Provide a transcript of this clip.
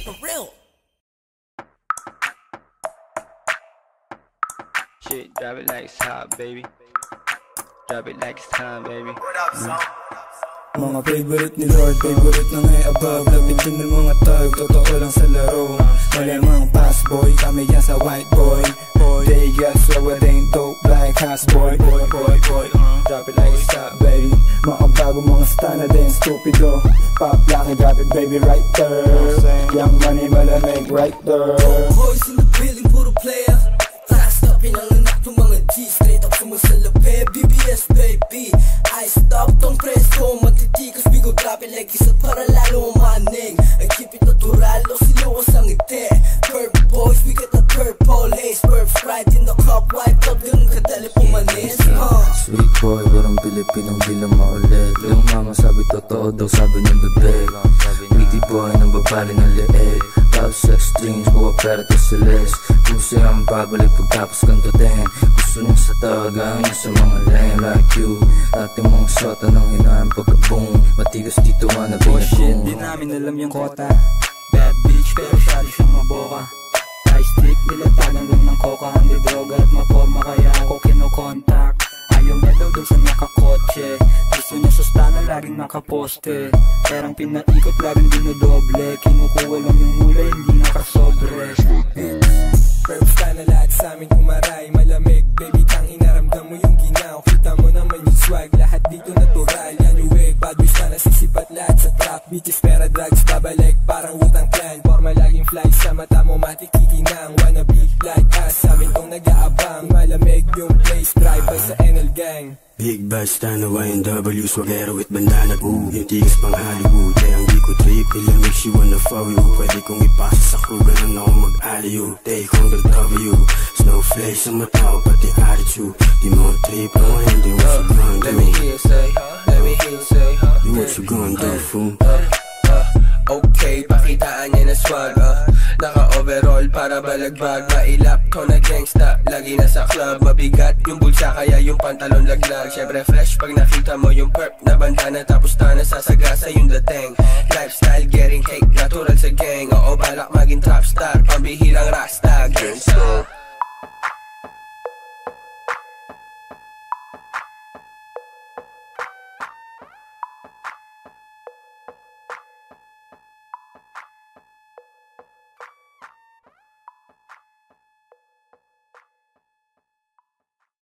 for real. Shit, drop it like it's hot, baby. Drop it like it's time, baby. Mga favorite ni Lord, favorite na ngay above. Lapit din ng mga tag, totoo lang sa laro. Malamang pass boy, kami yan sa white boy. They got swag, they ain't dope like house boy. Drop it like it's hot, baby. Mga bago, mga star na din, stupido. Pop lock and drop it, baby, right there. Young money, malamig, right there. Boys in the building, puro player. Fast up, pinanganak yung mga G. Straight up sumasalabi, BBS baby. I stop tong preso, matitikas. We go drop it like isa para lalo umaning. I keep it natural, o sinuwas ang ngiti. Purple boys, we get the purple haze. Purple sprite in the cup, wipe out, ganun kadali pumanis. Sweet boy, parang Pilipinong di lang maulit. Yung mama sabi totoo daw, sabi ng bebe. Witty boy, nang babali ng leeg. Love sex dreams, buwa pera to silis. Puso ang babalik pagtapos kanto din. Gusto niya sa tawagan niya sa mga lane like you. Dati mong shot, anong hinaan pagka-boom. Matigas dito man na binagong. Di namin alam yung kota. Bad bitch pero syari siyang maboka. High stick, nilatagan lang ng coca. Hindi droga at maporma kaya ako kinokontak. Ayaw niya daw dun sa nakakotse. Gusto niya sustana laging nakaposte. Perang pinaikot laging dinodoble. Kinukuha lang yung mula hindi nakasobre. Perps ka na lahat sa amin umaray. Malamig, baby tang inaramdam mo yung ginaw. Kita mo naman yung swag, lahat dito natural. Yan yung wig, bad boys ka nasisipat lahat sa trap. Bitches pera drugs, babalik parang utang clan. Forma laging fly sa mata mo, matikikinang. Wanna be like us, sa amin tong nag-aabang. Malamig yung place, drive by sa NL gang. Big Bass, Tana, YNW, swagero with bandana. Yung tigas pang Hollywood, kaya ang di ko trip. Ilamig she wanna follow you. Pwede kong ipasa sa crew, ganun ako mag-aliyo. Take on the W, snowflake sa mata ko, pati attitude. Di mo trip, no, hindi what you gonna do. Let me hear you say, let me hear you say, You what you gonna do, fool? Okay, pakitaan niya na swag, naka-overall para balagbag. Mailap ko na gangsta, lagi na sa club. Mabigat yung bulsa kaya yung pantalon laglag. Syempre fresh pag nakita mo yung perp na bandana. Tapos na nasasagasa yung dating. Lifestyle getting cake, natural sa gang. Oo, balak maging trap star, pambihirang rasta. Gangsta